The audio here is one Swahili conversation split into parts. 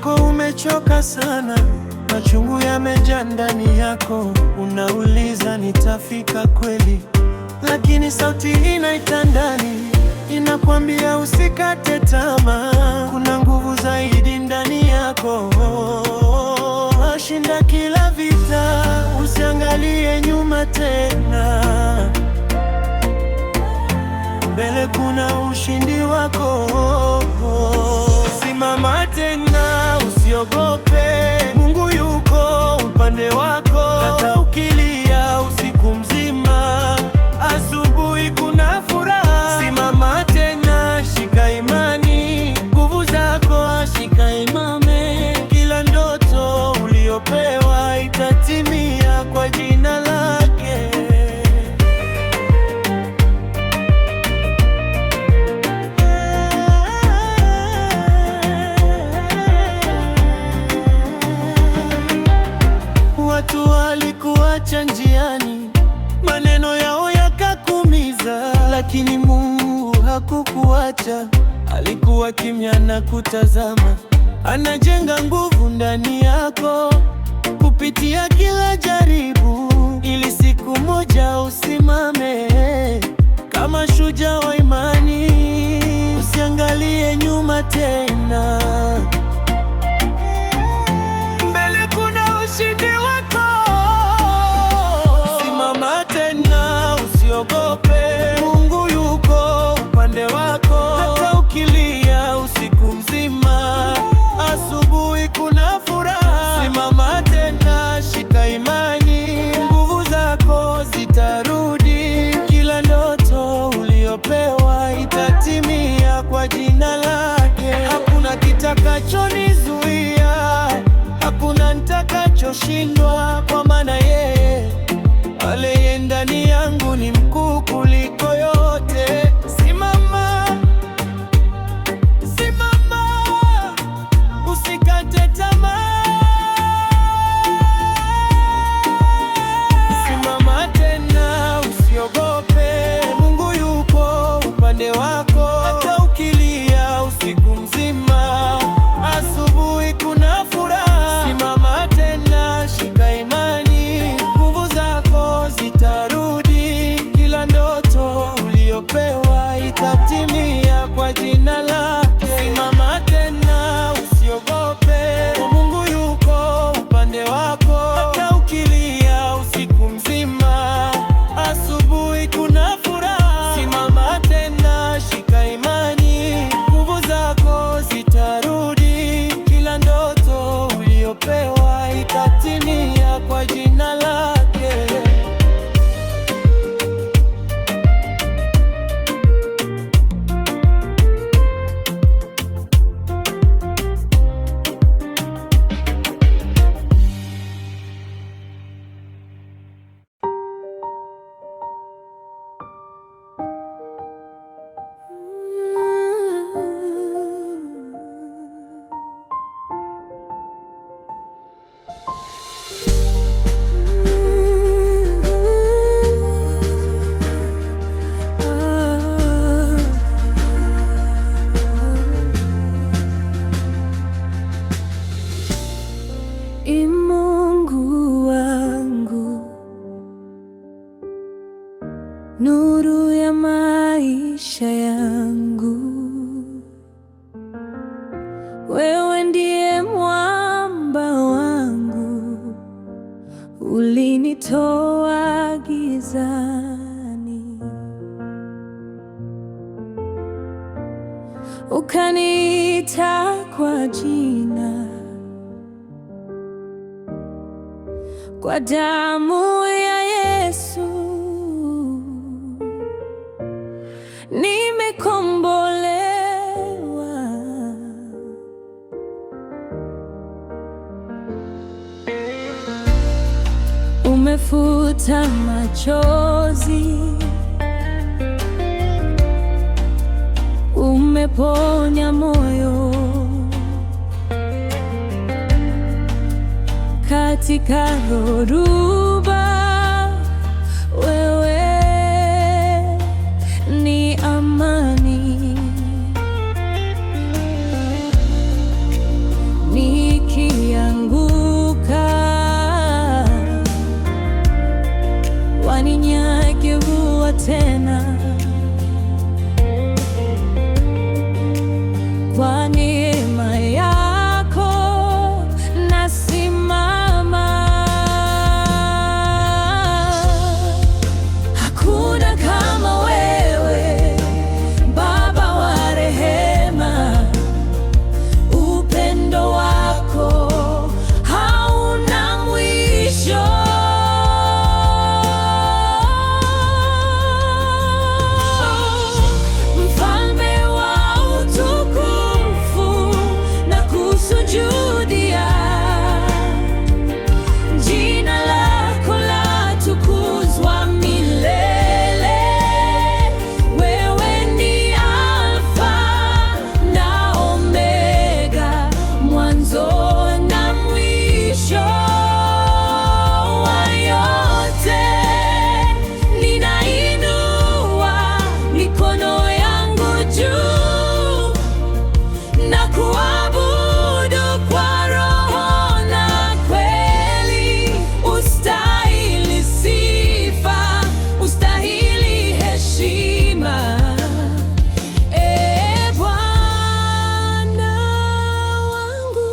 wako umechoka sana, machungu yamejaa ndani yako. Unauliza nitafika kweli? Lakini sauti inaita ndani, inakwambia usikate tamaa. Kuna nguvu zaidi ndani yako, shinda kila vita. Usiangalie nyuma tena, mbele kuna ushindi wako. Simama tena, usiogope, Mungu yuko upande wako. Hata ukilia usiku mzima, asubuhi kuna furaha. Simama tena, shika imani, nguvu zako shika imame. Kila ndoto uliopewa itatimia kwa jina lake. Watu walikuacha njiani, maneno yao yakakuumiza, lakini Mungu hakukuacha. Alikuwa kimya na kutazama, anajenga nguvu ndani yako kupitia kila jaribu, ili siku moja usimame kama shujaa wa imani. Usiangalie nyuma tena, mbele kuna ushindi wako. Simama tena, usiogope, Mungu yuko upande wako. Hata ukilia usiku mzima, asubuhi kuna furaha. Simama tena, shika imani, nguvu zako zitarudi. Kila ndoto uliopewa itatimia kwa jina lake. Hakuna kitakachonizuia, hakuna nitakachoshindwa, kwa maana yeye aliye ndani yangu ni mkuu kuliko yote. Simama, simama, usikate tamaa. Simama tena, usiogope, Mungu yuko upande wako. Hata ukilia usiku mzima, asubuhi kuna furaha. Simama tena, shika imani, nguvu zako zitarudi. Kila ndoto uliopewa itatimia kwa jina lake. Simama tena, usiogope, Mungu yuko upande wako. Hata ukilia usiku mzima, asubuhi kuna furaha. Simama tena, shika imani, nguvu zako zitarudi. Kila ndoto uliopewa itatimia kwa jina lake. Mungu wangu, nuru ya maisha yangu, wewe ndiye mwamba wangu. Ulinitoa gizani, ukaniita kwa jina. Kwa damu ya Yesu nimekombolewa. Umefuta machozi, umeponya moyo. Katika dhoruba, wewe ni amani. Ni kusujudia. Jina lako latukuzwa milele. Wewe ni Alfa na Omega, mwanzo na mwisho wa yote. Ninainua mikono yangu juu na kuabudu kwa roho na kweli. Ustahili sifa, ustahili heshima, Ee Bwana wangu.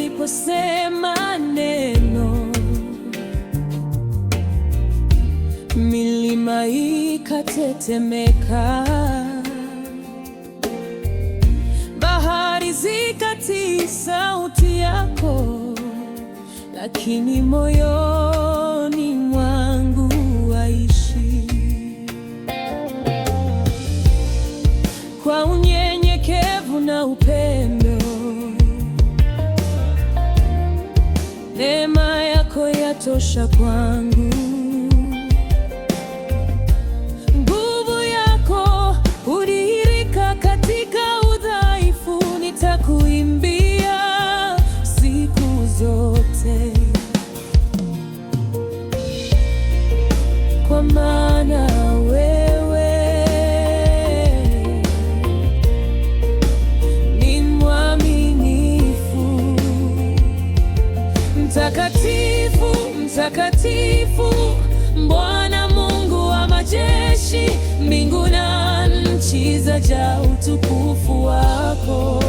Uliposema neno, milima ikatetemeka, bahari zikatii sauti yako, lakini moyoni mwangu waishi. Kwa unyenyekevu na upendo, neema yako yatosha kwangu. Nguvu yako hudhihirika katika udhaifu. Nitakuimbia siku zote, kwa maana wewe ni mwaminifu. Mtakatifu, mtakatifu, Bwana Mungu wa majeshi. Mbingu na nchi zajaa utukufu wako.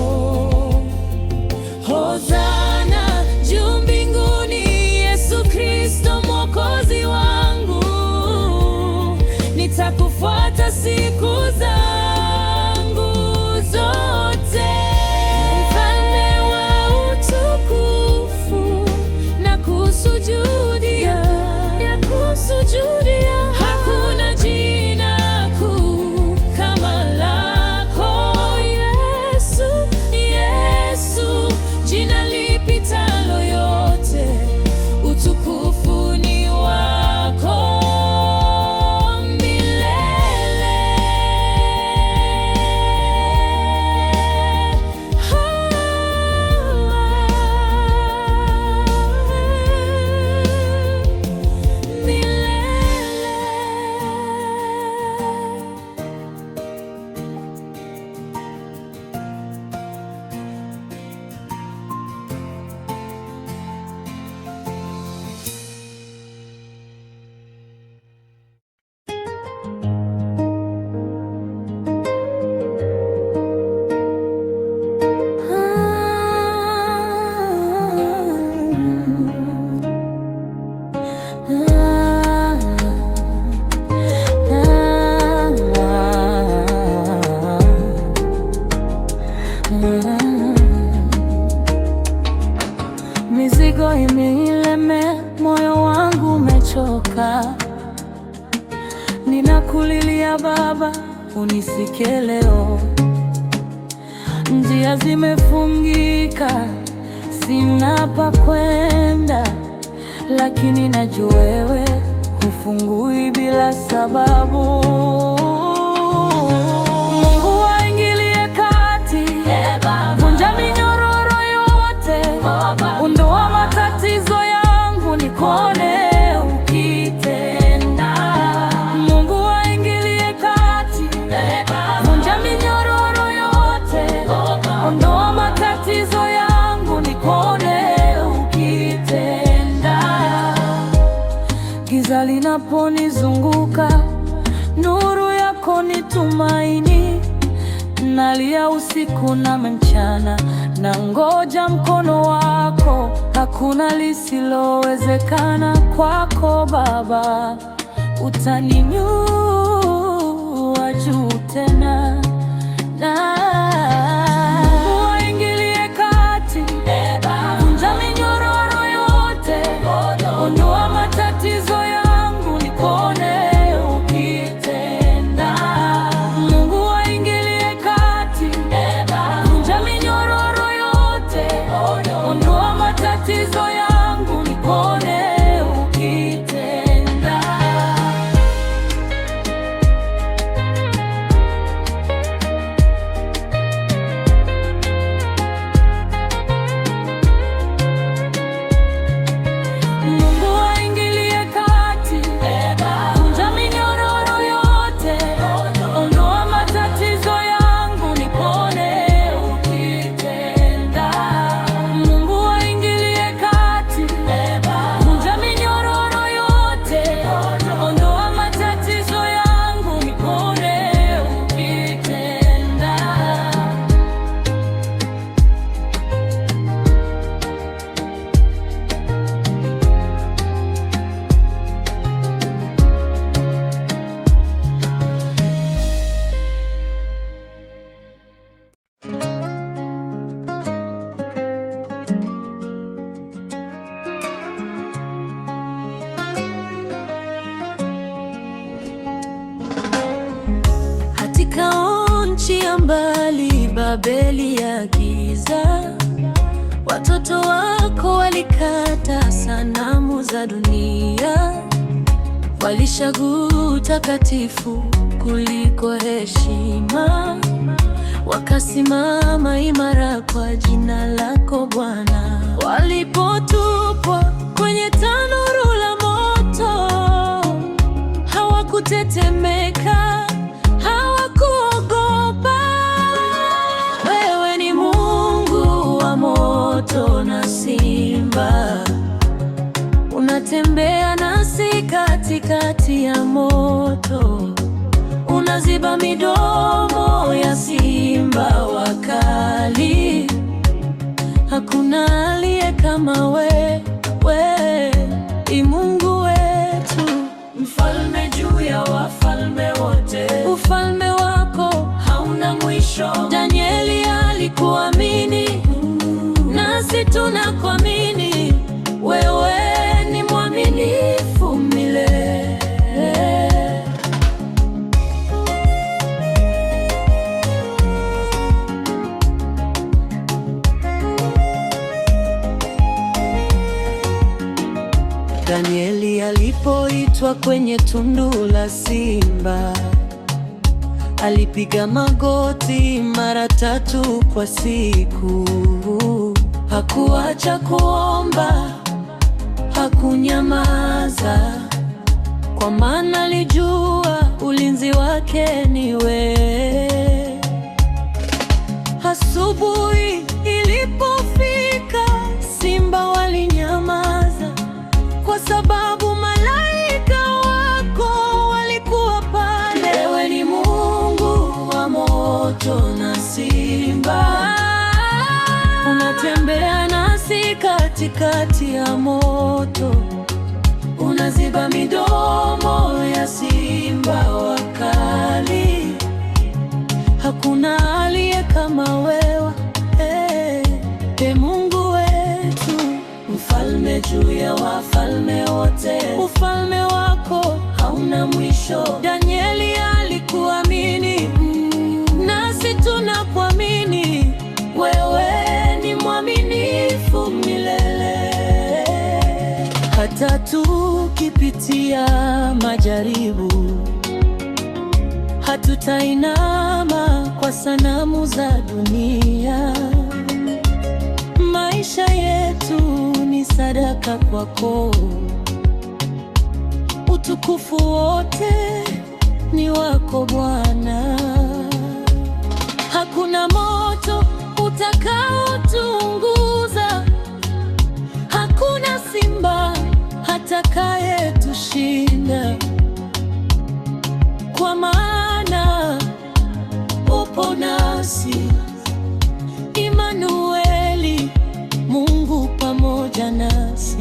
Hosana juu mbinguni, Yesu Kristo Mwokozi wangu. Nitakufuata siku zangu zote. Mfalme wa utukufu, nakusujudia, nakusujudia. Hakuna jina kuu kama lako Yesu, Yesu. Jina lipitalo yote, utukufu ni wako milele. Mizigo imenilemea, moyo wangu umechoka. Ninakulilia Baba, unisikie leo. Njia zimefungika, sina pa kwenda, lakini najua wewe hufungui bila sababu. Mungu waingilie kati, vunja minyororo yote, ondoa matatizo yangu, nikuone ukitenda. Mungu waingilie kati, vunja minyororo yote, ondoa matatizo yangu, nikuone ukitenda. Giza linaponizunguka, nuru yako ni tumaini. Nalia usiku na mchana, na ngoja mkono wako. Hakuna lisilowezekana kwako Baba, utaninyua juu tena. Waingilie kati, vunja minyororo matatizo yangu, nipone ukitenda. Mungu aingilie kati, vunja minyororo yote, ondoa matatizo yangu, nipone ukitenda. Mungu aingilie kati, vunja minyororo yote, ondoa matatizo yangu, nipone ukitenda. Katika nchi ya mbali, Babeli ya giza, watoto wako walikata sanamu za dunia. Walishaguu takatifu kuliko heshima, wakasimama imara kwa jina lako Bwana. Walipotupwa kwenye tanuru la moto, hawakutetemeka, hawakuogopa. Wewe ni Mungu wa moto na simba, unatembea nasi katikati ya moto, unaziba midomo ya simba wakali. Hakuna aliye kama wewe, ni Mungu wetu, mfalme juu ya wafalme wote. Ufalme wako hauna mwisho. Danieli alikuamini, nasi tunakuamini. Wewe ni mwaminifu milele. Danieli alipoitwa kwenye tundu la simba, alipiga magoti mara 3 kwa siku. Hakuacha kuomba, hakunyamaza, kwa maana alijua ulinzi wake ni wewe. Asubuhi ilipofika, simba walinyamaza, kwa sababu malaika wako walikuwa pale. Wewe ni Mungu wa moto na simba, unatembea nasi katikati ya moto, unaziba midomo ya simba wakali. Hakuna aliye kama wewe, Mungu wetu, mfalme juu ya wafalme wote. Ufalme wako hauna mwisho. Danieli alikuamini, nasi tunakuamini. Wewe ni mwaminifu milele. Hata tukipitia majaribu, hatutainama kwa sanamu za dunia. Maisha yetu ni sadaka kwako, utukufu wote ni wako Bwana. Hakuna moto utakaotuunguza, hakuna simba atakayetushinda, kwa maana upo nasi. Imanueli, Mungu pamoja nasi.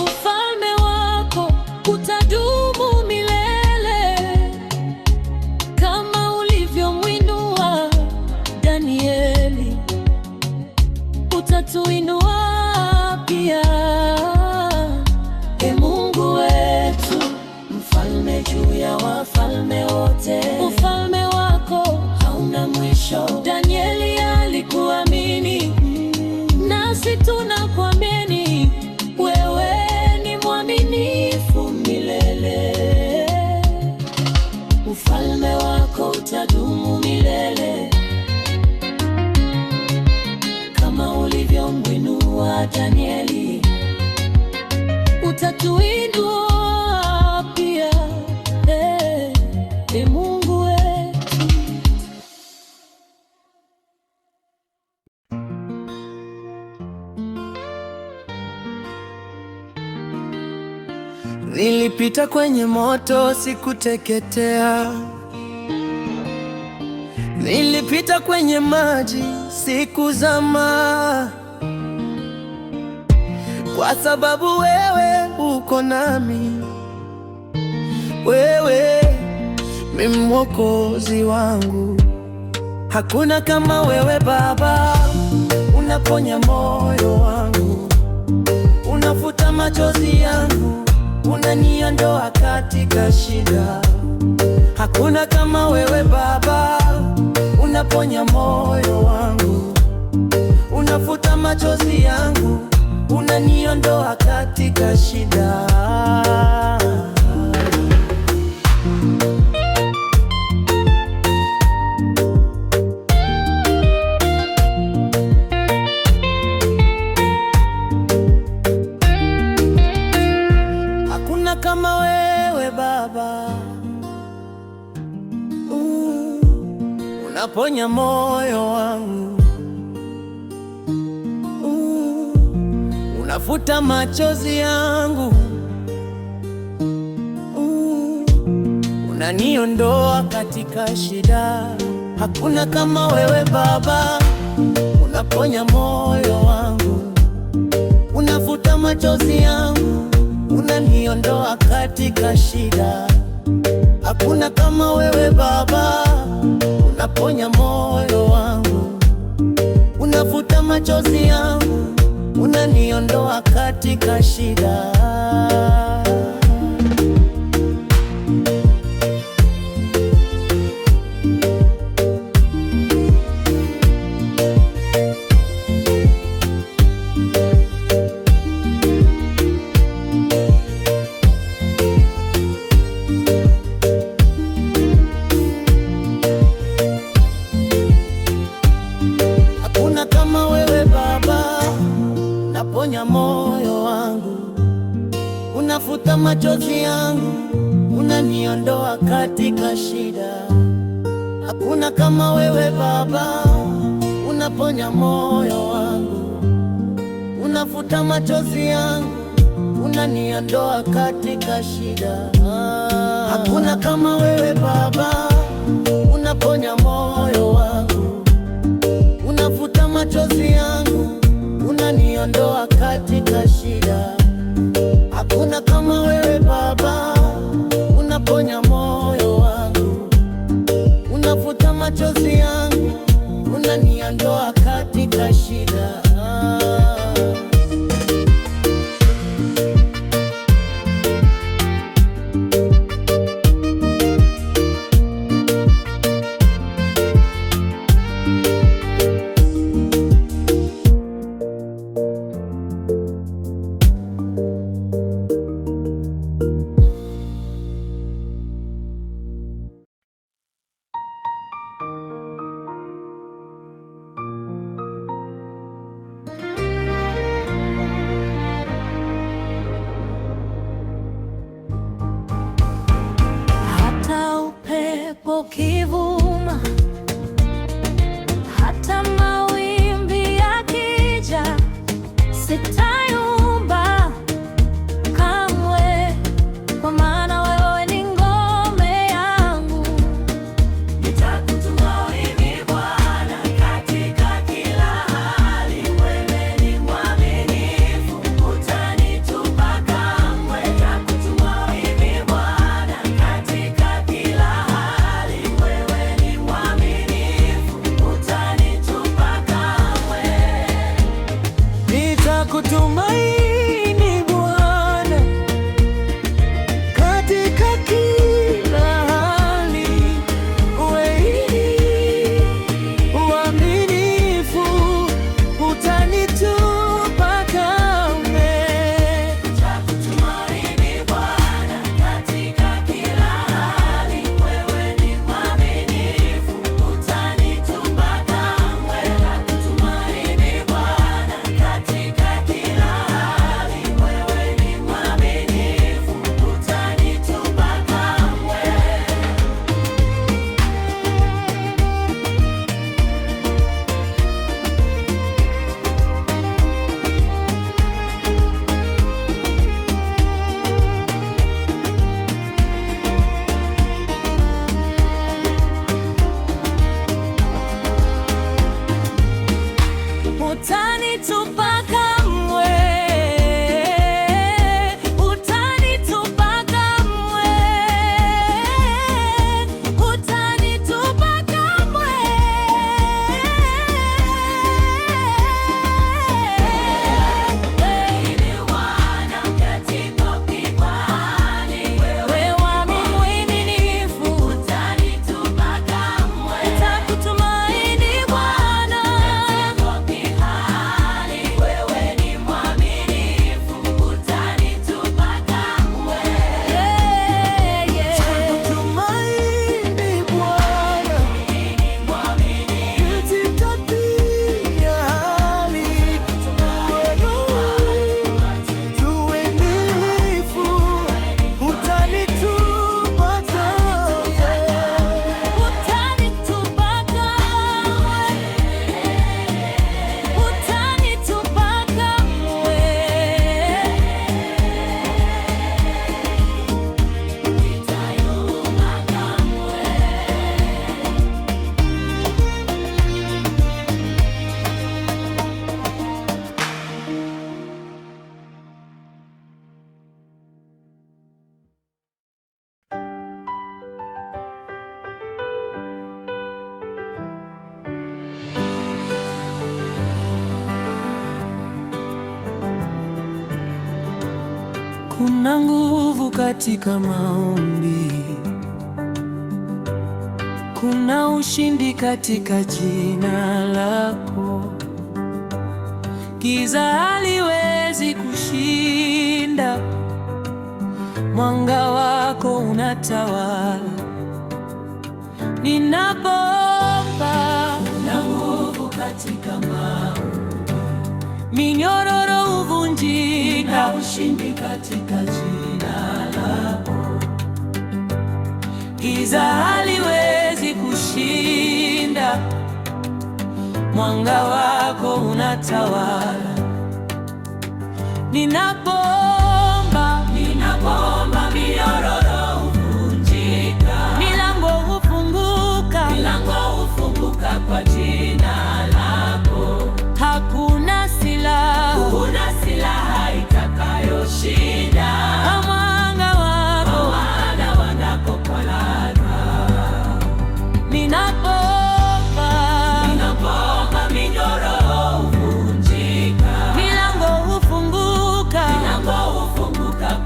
Ufalme wako utadumu milele, kama ulivyomwinua Danieli, utatuinua pia. Mungu wetu, mfalme juu ya wafalme wote. Ufalme wako hauna mwisho. Danieli alikuamini, nasi tunakuamini, wewe ni mwaminifu milele. Ufalme wako utadumu milele, kama ulivyomwinua Danieli, utatuinua pia, Mungu wetu. Nilipita kwenye moto sikuteketea, nilipita kwenye maji sikuzama, kwa sababu wewe uko nami. Wewe ni Mwokozi wangu, hakuna kama wewe Baba. Unaponya moyo wangu, unafuta machozi yangu, unaniondoa katika shida. Hakuna kama wewe Baba. Unaponya moyo wangu, unafuta machozi yangu, unaniondoa katika shida. Hakuna kama wewe Baba. Unaponya moyo wangu, unafuta machozi yangu, unaniondoa katika shida. Hakuna kama wewe Baba. Unaponya moyo wangu, unafuta machozi yangu, unaniondoa katika shida. Hakuna kama wewe Baba. Unaponya moyo wangu, unafuta machozi yangu, unaniondoa katika shida. Unaponya moyo wangu, unafuta machozi yangu, unaniondoa katika shida. Hakuna kama wewe Baba. Unaponya moyo wangu, unafuta machozi yangu, unaniondoa katika shida. Hakuna kama wewe Baba. Unaponya moyo wangu, unafuta machozi yangu, unaniondoa katika shida. Hakuna kama wewe Baba. Unaponya moyo wangu, unafuta machozi yangu, unaniondoa katika shida. Ukivuma, hata mawimbi yakija, sitayumba kamwe, kwa maana wewe ni ngome yangu. Nitakutumaini Bwana katika kila hali, wewe ni mwaminifu, hutanitupa kamwe. Nitakutumaini Bwana katika kila hali, nitakutumaini Kuna nguvu katika maombi, kuna ushindi katika jina lako. Giza haliwezi kushinda, mwanga wako unatawala. Ninapoomba, kuna nguvu katika maombi, minyororo huvunjika, ushindi katika jina lako. Giza haliwezi kushinda, mwanga wako unatawala. Ninapoomba, minyororo huvunjika, milango hufunguka kwa jina lako. Hakuna silaha itakayoshinda mwanga wako kwa laana. Ninapoomba, minyororo huvunjika, milango hufunguka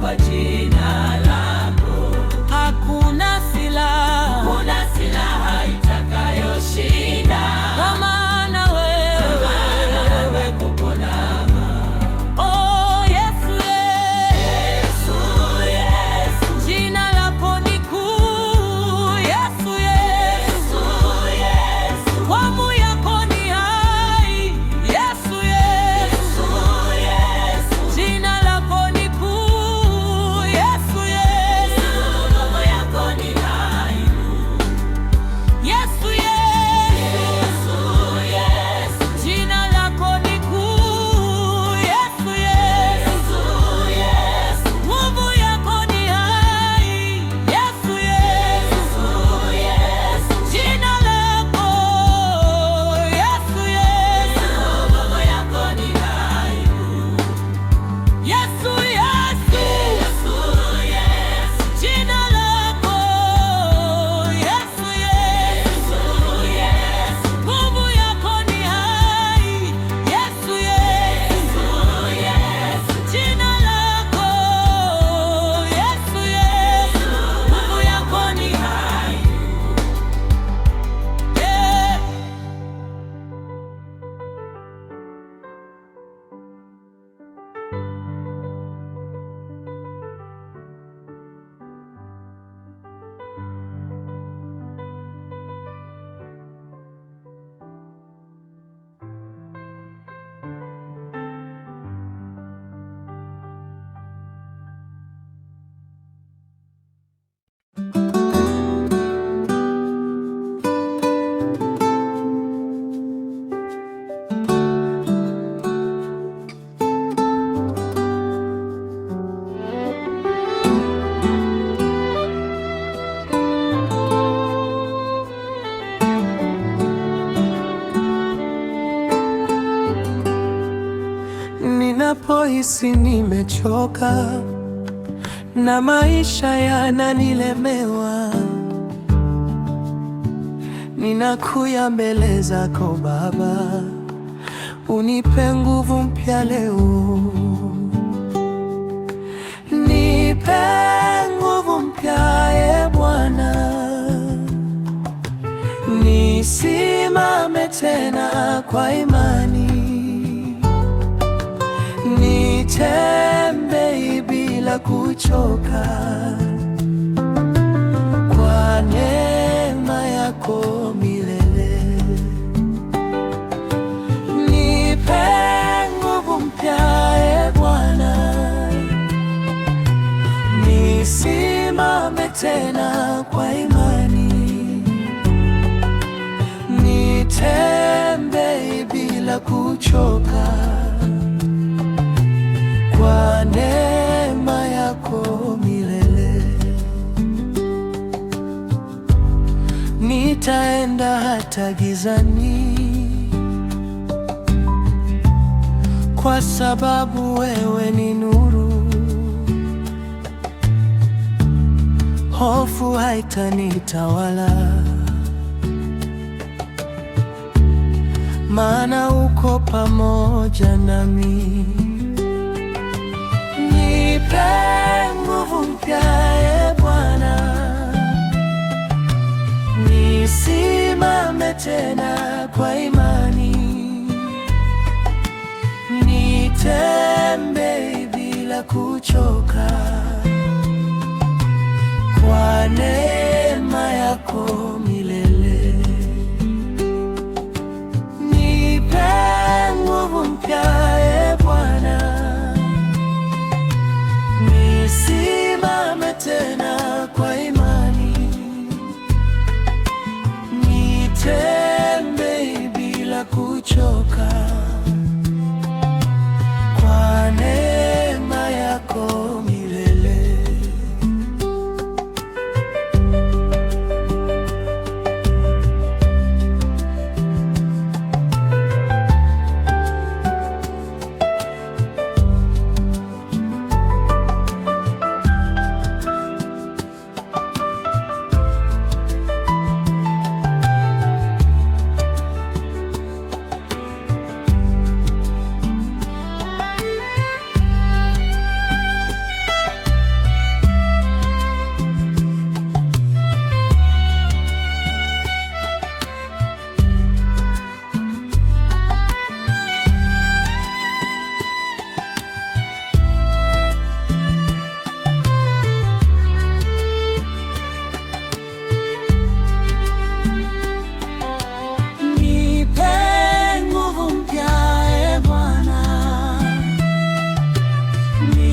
kwa jina lako. Hakuna silaha itakayoshinda kwa maana wewe uko nami. Oh Yesu, jina lako ni kuu. Yesu, damu yako ni hai. Yesu, jina lako ni kuu. Yesu, damu yako ni hai. Yesu, jina lako ni kuu. Yesu, nguvu yako ni hai. Yesu, jina lako. Yesu, nguvu yako ni hai. Yesu, jina lako. Yesu, nguvu yako ni hai. Yesu, jina lako. Yesu, nguvu yako ni hai. Ninapohisi nimechoka na maisha yananilemewa, ninakuja mbele zako Baba, unipe nguvu mpya leo. Nipe nguvu mpya e Bwana, nisimame tena kwa imani, nitembee bila kuchoka, kwa neema yako milele. Nipe nguvu mpya e Bwana, nisimame tena kwa imani, nitembee bila kuchoka, kwa neema yako milele. Nitaenda hata gizani, kwa sababu wewe ni nuru. Hofu haitanitawala, maana uko pamoja nami. Nipe kwa imani, nitembee bila kuchoka, kwa neema yako milele. Nipe nguvu mpya, e Bwana, nisimame tena kwa imani, nitembee bila kuchoka, kwa neema yako milele.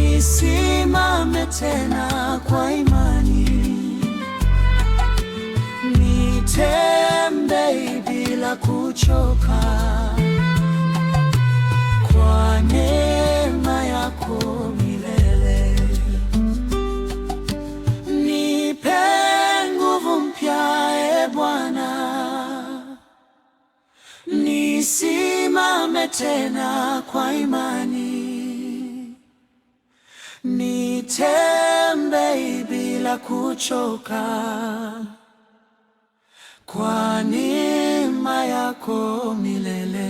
Nisimame tena kwa imani, nitembee bila kuchoka, kwa neema yako milele. Nipe nguvu mpya, e Bwana, nisimame tena kwa imani, nitembee bila kuchoka, kwa neema yako milele.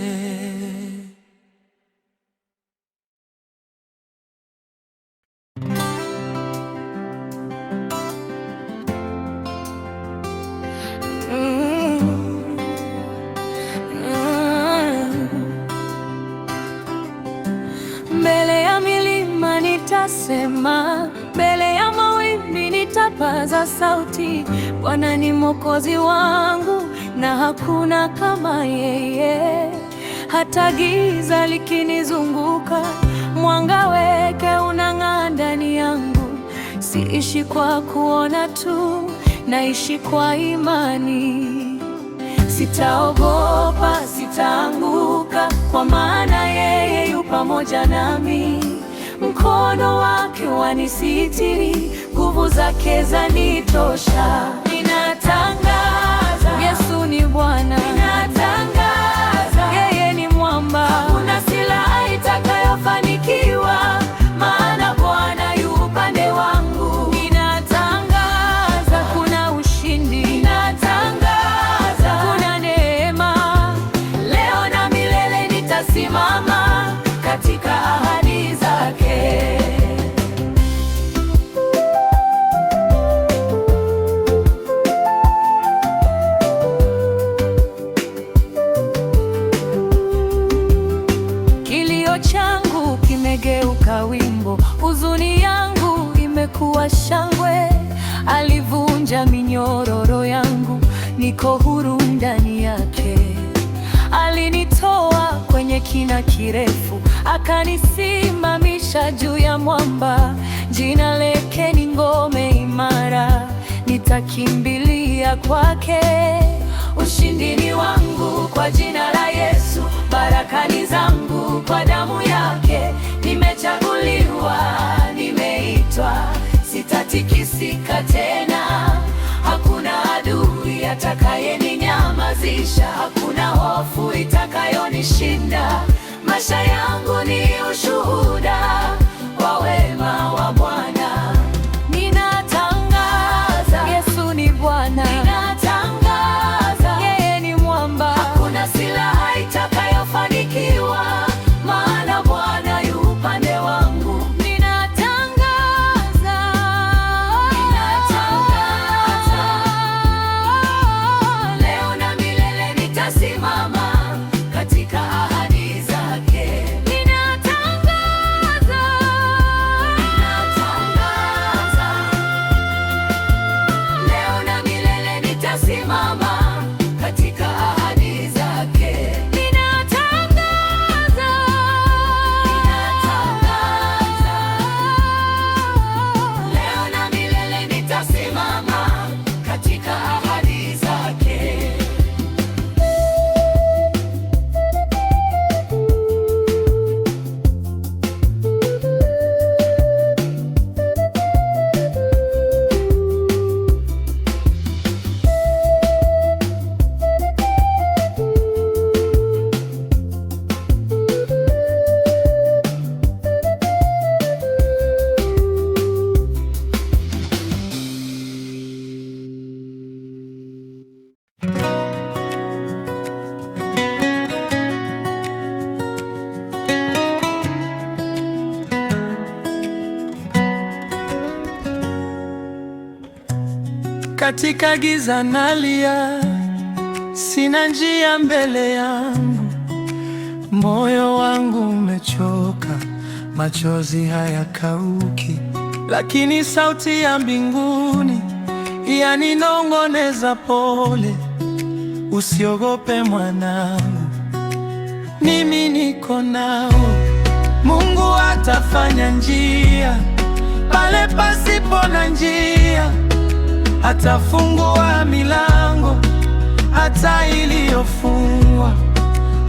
Mbele ya milima nitasema, mbele ya mawimbi nitapaza sauti. Bwana ni Mwokozi wangu na hakuna kama yeye. Hata giza likinizunguka, mwanga wake unang'aa ndani yangu. Siishi kwa kuona tu, naishi kwa imani. Sitaogopa, sitaanguka, kwa maana yeye yu pamoja nami. Mkono wake wanisitiri, nguvu zake zanitosha. Ninatangaza, Yesu ni Bwana. Ninatangaza, yeye ni mwamba. Hakuna silaha itakayofanikiwa, maana Bwana yu upande wangu. Ninatangaza, kuna ushindi. Ninatangaza, kuna neema. Leo na milele nitasimama katika ahadi zake. Kilio changu kimegeuka wimbo, huzuni yangu imekuwa shangwe. Alivunja minyororo yangu, niko huru ndani yake. Alinitoa kwenye kina kirefu, akanisimamisha juu ya mwamba. Jina lake ni ngome imara, nitakimbilia kwake. Ushindi ni wangu kwa jina la Yesu, baraka ni zangu kwa damu yake. Nimechaguliwa, nimeitwa, sitatikisika tena. Hakuna adui atakayeninyamazisha, hakuna hofu itakayonishinda. Maisha yangu ni ushuhuda wa wema wa Bwana. Ninatangaza, Yesu ni Bwana. Ninatangaza, yeye ni mwamba. Hakuna silaha itakayofanikiwa, maana Bwana yu upande wangu. Ninatangaza, leo na milele nitasimama katika giza nalia, sina njia mbele yangu, moyo wangu umechoka, machozi hayakauki, lakini sauti ya mbinguni yaninong'oneza, pole, usiogope mwanangu, mimi niko nawe. Mungu atafanya njia pale pasipo na njia, atafungua milango hata iliyofungwa.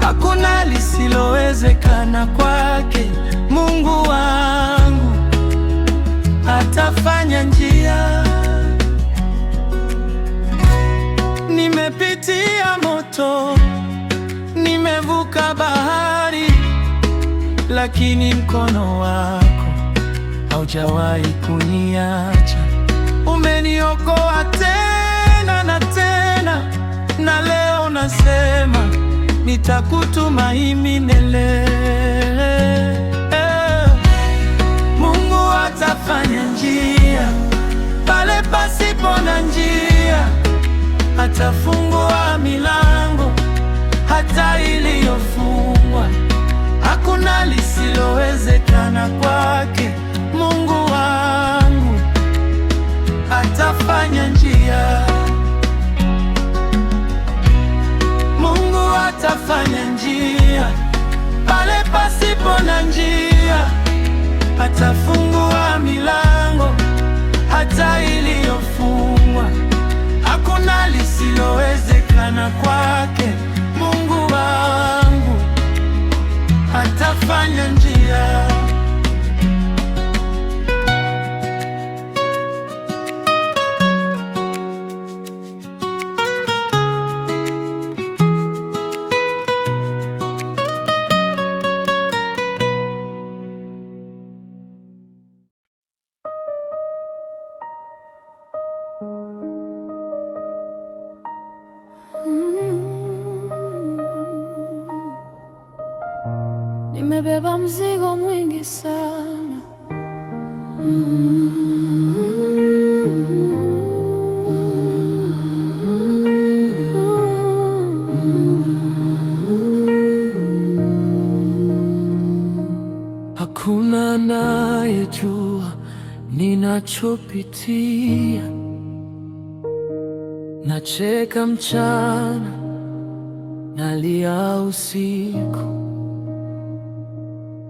Hakuna lisilowezekana kwake. Mungu wangu atafanya njia. Nimepitia moto, nimevuka bahari, lakini mkono wako haujawahi kuniacha. Umeniokoa tena na tena, na leo nasema nitakutumaini milele. Mungu atafanya njia pale pasipo na njia, atafungua milango hata iliyofungwa. Hakuna lisilowezekana kwake. Mungu wangu atafanya njia. Mungu atafanya njia pale pasipo na njia, atafungua milango hata iliyofungwa. Hakuna lisilowezekana kwake. Mungu wangu atafanya njia. Nimebeba mzigo mwingi sana. Hakuna anayejua ninachopitia. Nacheka mchana, nalia usiku.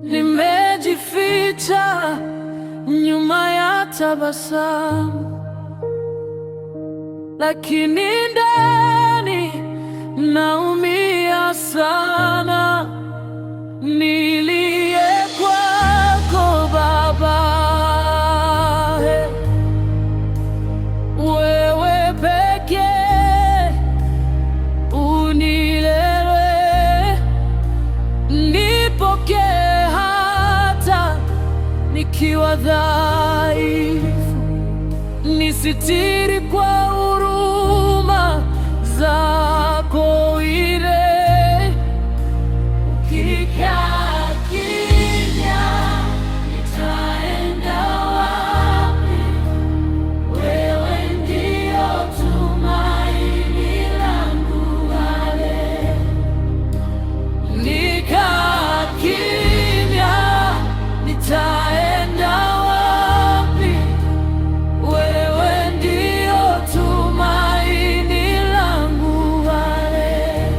Nimejificha nyuma ya tabasamu, lakini ndani naumia sana. Nilie kwako Baba, wewe pekee unielewe, nipokee nikiwa dhaifu, nisitiri kwa huruma zako ile. Ukikaa kimya, nitaenda wapi? Wewe ndio tumaini langu leo. Nikaa kimya, nitaenda wapi? Wewe ndio tumaini langu leo.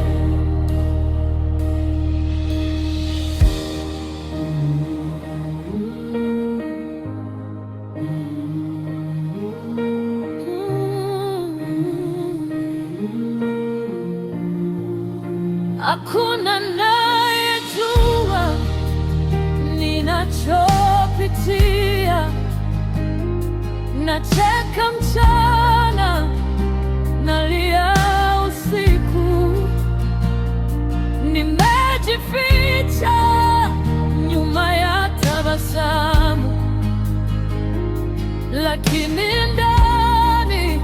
Hakuna anayejua ninachopitia. Nacheka mchana, nalia usiku. Nimejificha nyuma ya tabasamu, lakini ndani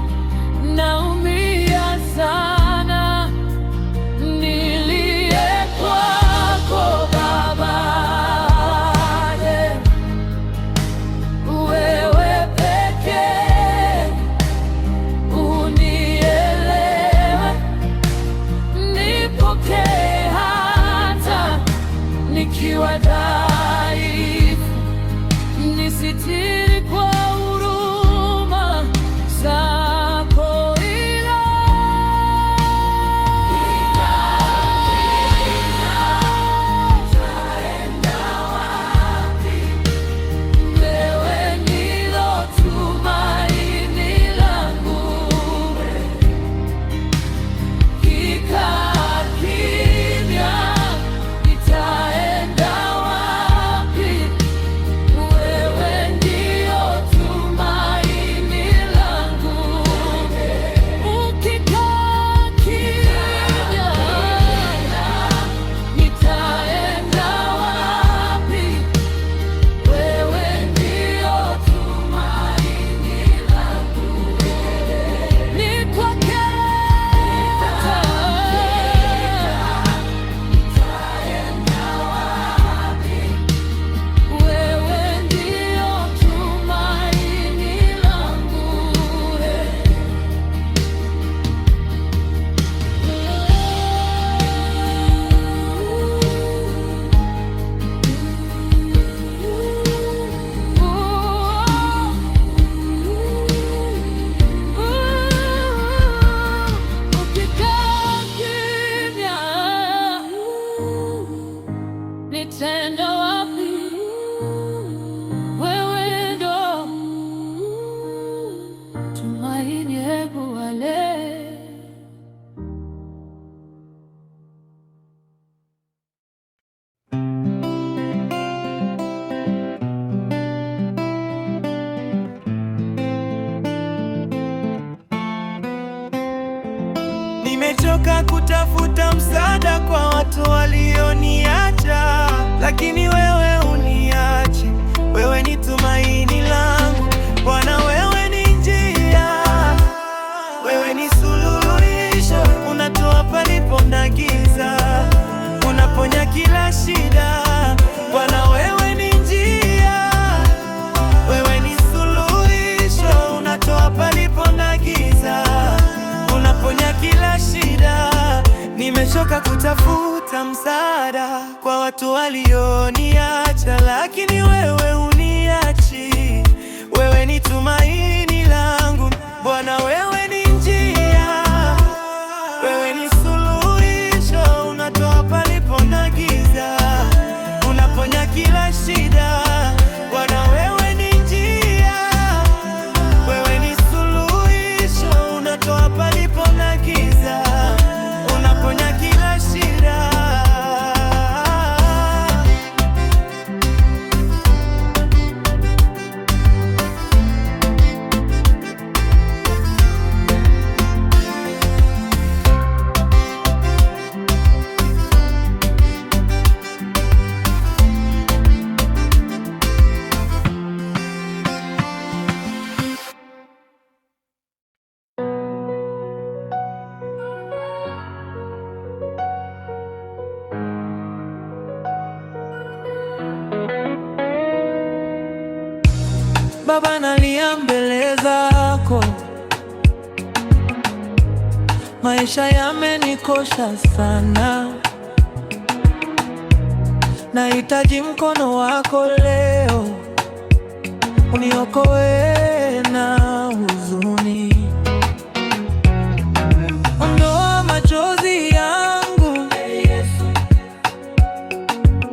naumia sana. Nilie kwako Baba, wewe pekee nisitiri kwa huruma zako. Nitaenda wapi? Wewe ndo tumaini, hebu wale. Nimechoka kutafuta msaada kwa watu walioniacha, lakini wewe uniache. Wewe ni tumaini langu Bwana, wewe ni njia, wewe ni suluhisho. Unatoa palipo na giza, unaponya kila shida. Bwana, wewe ni njia, wewe ni suluhisho. Unatoa palipo na giza, unaponya kila shida. Nimechoka kutafuta msaada kwa watu walioniacha, lakini wewe uniachi. Wewe ni tumaini langu Bwana, wewe ni njia, wewe ni suluhisho. Unatoa palipo na giza, unaponya kila shida. Bwana, wewe ni njia, wewe ni suluhisho. Unatoa palipo na giza, unaponya kila shida. Baba, nalia mbele zako, maisha yamenikosha sana. Nahitaji mkono wako leo, uniokoe na huzuni. Ondoa machozi yangu,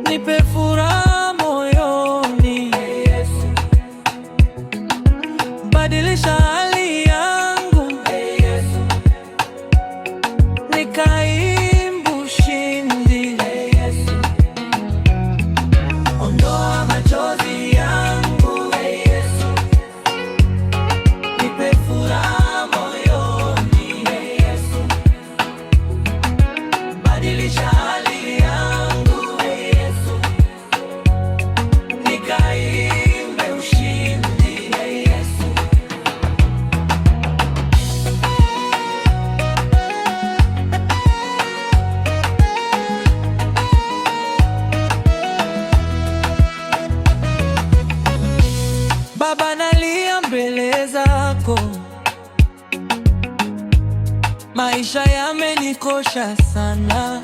nipe furaha moyoni. Badilisha hali yangu, nikaimbe ushindi. Ondoa machozi yangu, nipe furaha moyoni. Badilisha hali yangu, nikaimbe ushindi. Baba, nalia mbele zako, maisha yamenikosha sana.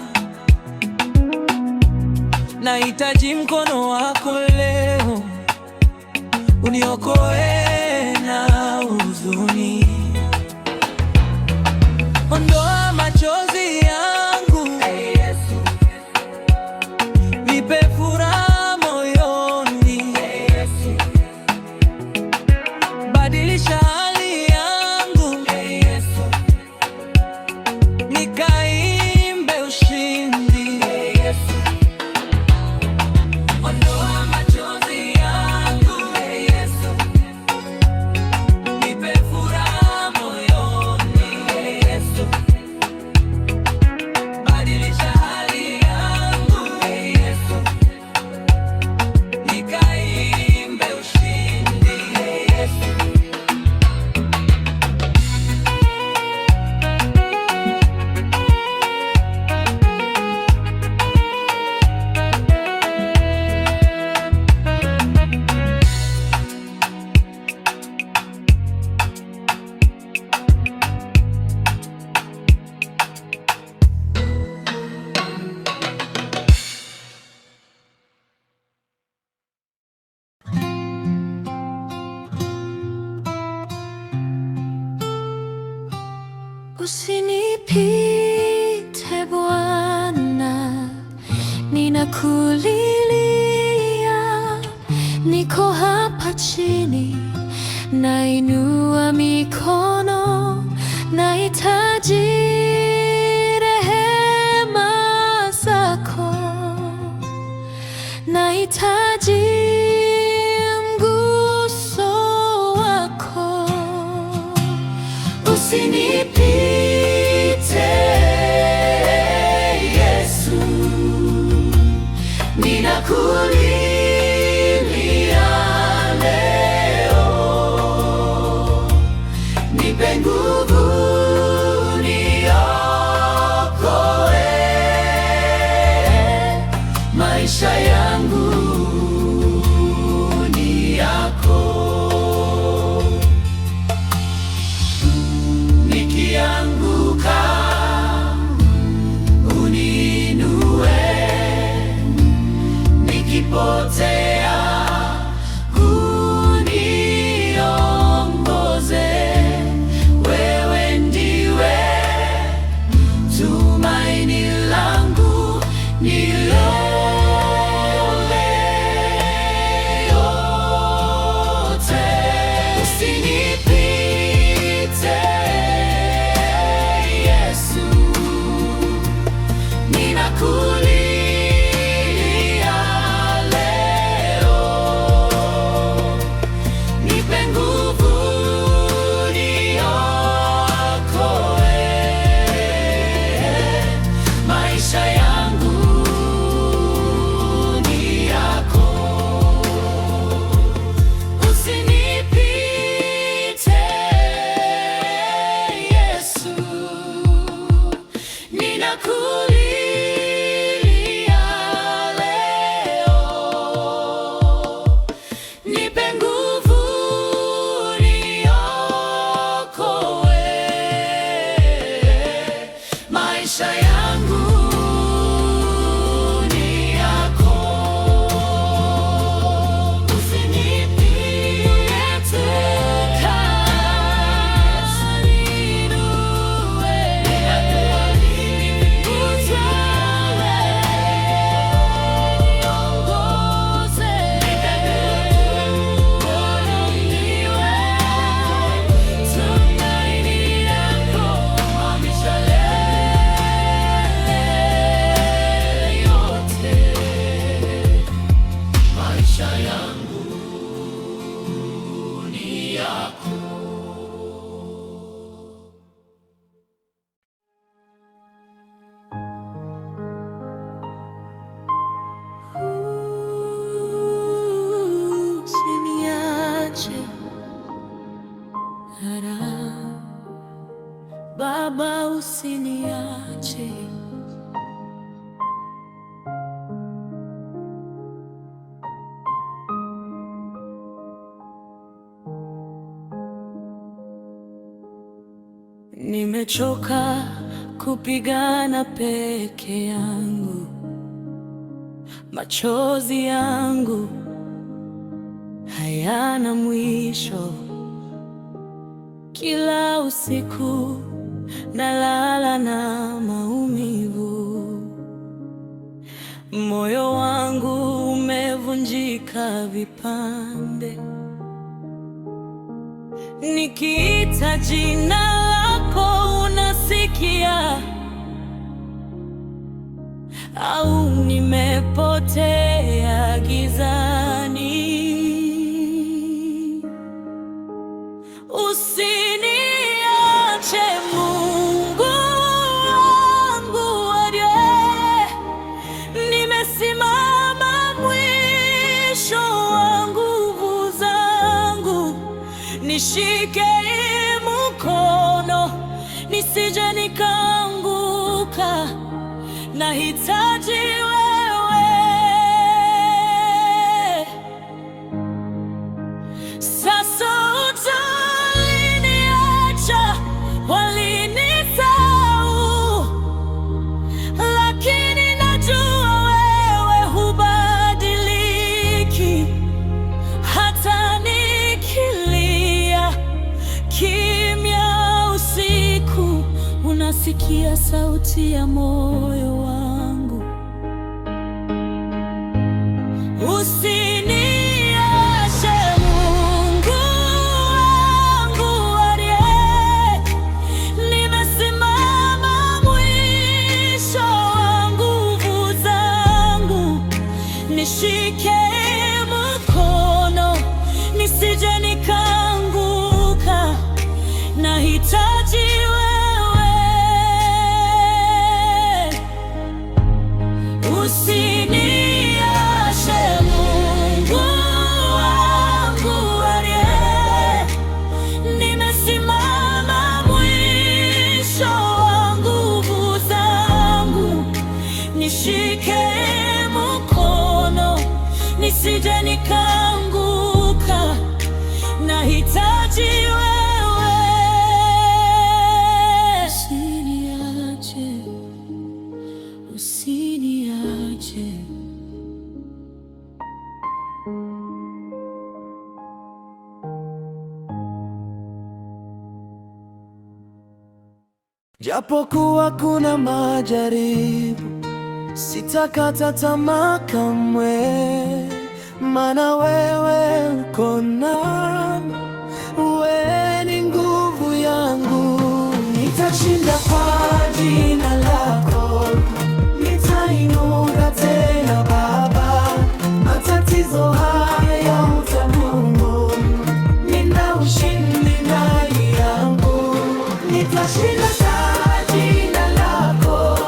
Nahitaji mkono wako leo, uniokoe na huzuni. Ondoa machozi yangu, Yesu. Nipe furaha moyoni, Yesu. Badilisha hali yangu, Yesu. Nikaimbe ushindi, Yesu. Ondoa machozi yangu, Yesu. Nipe furaha moyoni, Yesu. Badilisha hali yangu, Yesu. Nikaimbe ushindi, Yesu. Usinipite Bwana, ninakulilia, niko hapa chini, nainua mikono, nahitaji rehema zako, nahitaji mguso wako. Usinipite Yesu, ninakulilia leo, nipe nguvu, niokoe, maisha yangu ni yako. Nikianguka uniinue, nikipotea uniongoze. Wewe ndiwe tumaini langu milele yote. Usinipite Yesu, ninakulilia leo, nipe nguvu, niokoe, maisha yangu ni yako. Usinipite Yesu, ninakulilia leo, nipe nguvu, niokoe, maisha yangu ni yako. Usinipite kaninue, niongoze, tumaini lako milele yote. Maisha yangu ni yako. Usiniache Baba, usiniache. Nimechoka kupigana peke yangu, machozi yangu haya hayana mwisho. Kila usiku nalala na maumivu, moyo wangu umevunjika vipande. Nikiita jina lako unasikia, au nimepotea gizani? Usiniache Mungu wangu aliye, nimesimama mwisho wa nguvu zangu. Nishike mkono nisije nikaanguka, nahitaji wewe. Sasa utaliniacha, walinisahau, lakini najua wewe hubadiliki. Hata nikilia kimya usiku, unasikia sauti ya moyo wangu. Usiniache Mungu wangu aliye, nimesimama mwisho wa nguvu zangu. Nishike mkono nisije nikaanguka, nahitaji wewe. Usiniache Mungu wangu aliye, nimesimama mwisho wa nguvu zangu. Nishike mkono nisije nikaanguka, nahitaji wewe. Usiniache, usiniache. Japokuwa kuna majaribu, sitakata tamaa kamwe, maana wewe uko nami. Wewe ni nguvu yangu, nitashinda kwa jina lako, nitainuka tena Baba. Matatizo haya utadumu, nina ushindi ndani yangu. Nitashinda kwa jina lako,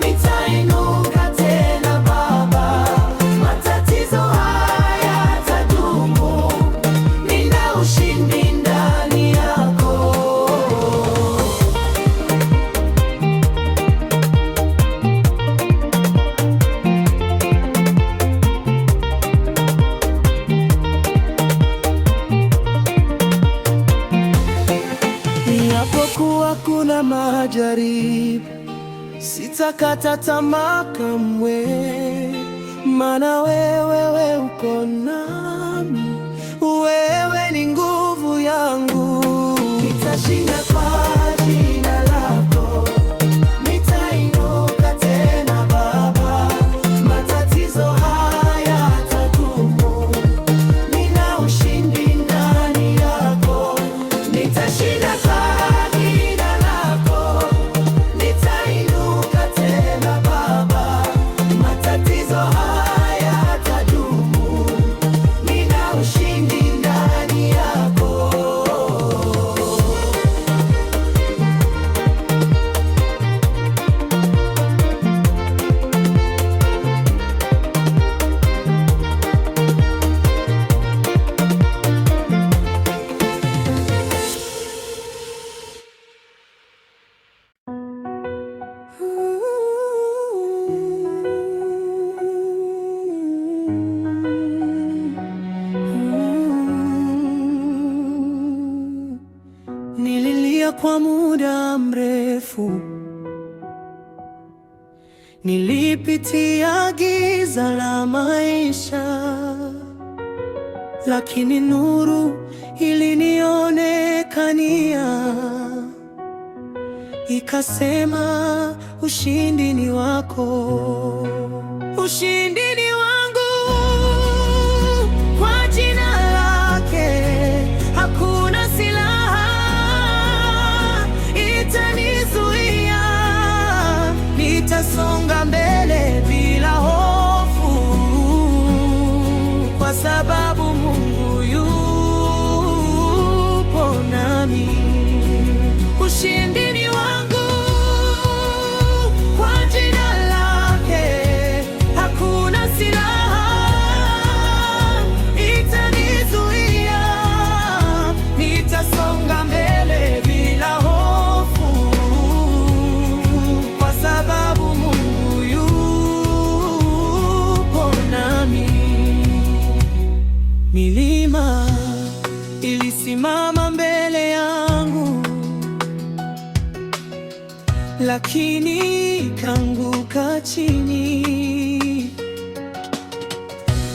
nitainuka tena Baba. Matatizo haya yatadumu, nina ushindi ndani yako. Japokuwa kuna majaribu, sitakata tamaa kamwe, maana wewe uko nami. Wewe ni nguvu yangu, nitashinda kwa jina lako, nitainuka tena Baba. Matatizo haya yatadumu, nina ushindi ndani yako. Nitashinda kwa jina lako, nitainuka tena Baba. Matatizo haya yatadumu, nina ushindi ndani yako. Nililia kwa muda mrefu, nilipitia giza la maisha, lakini nuru ilinionekania, ikasema ushindi ni wako, ushindi ni wangu. Kwa jina lake hakuna silaha itanizuia, nitasonga mbele bila hofu, kwa sababu Mungu yupo nami. Ushindi ni wangu, kwa jina lake hakuna silaha itanizuia, nitasonga mbele bila hofu, kwa sababu Mungu yupo nami. Milima ilisimama mbele yangu, lakini ikaanguka chini.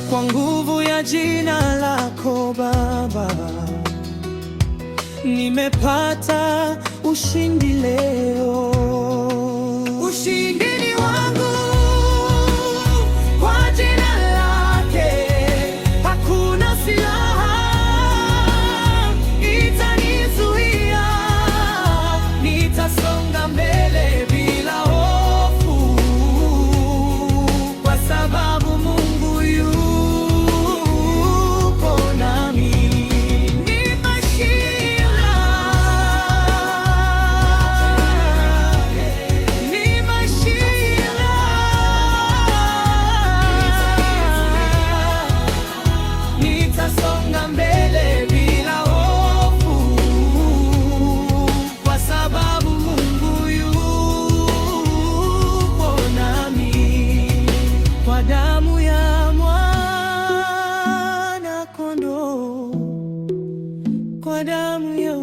Kwa nguvu ya jina lako Baba, nimepata ushindi leo. Ushindi ni wangu, kwa jina lake hakuna silaha itanizuia, nitasonga mbele bila hofu, kwa sababu Mungu yupo nami. Nitasonga mbele bila hofu, kwa sababu Mungu yupo nami. Kwa damu ya mwana kondoo, kwa damu ya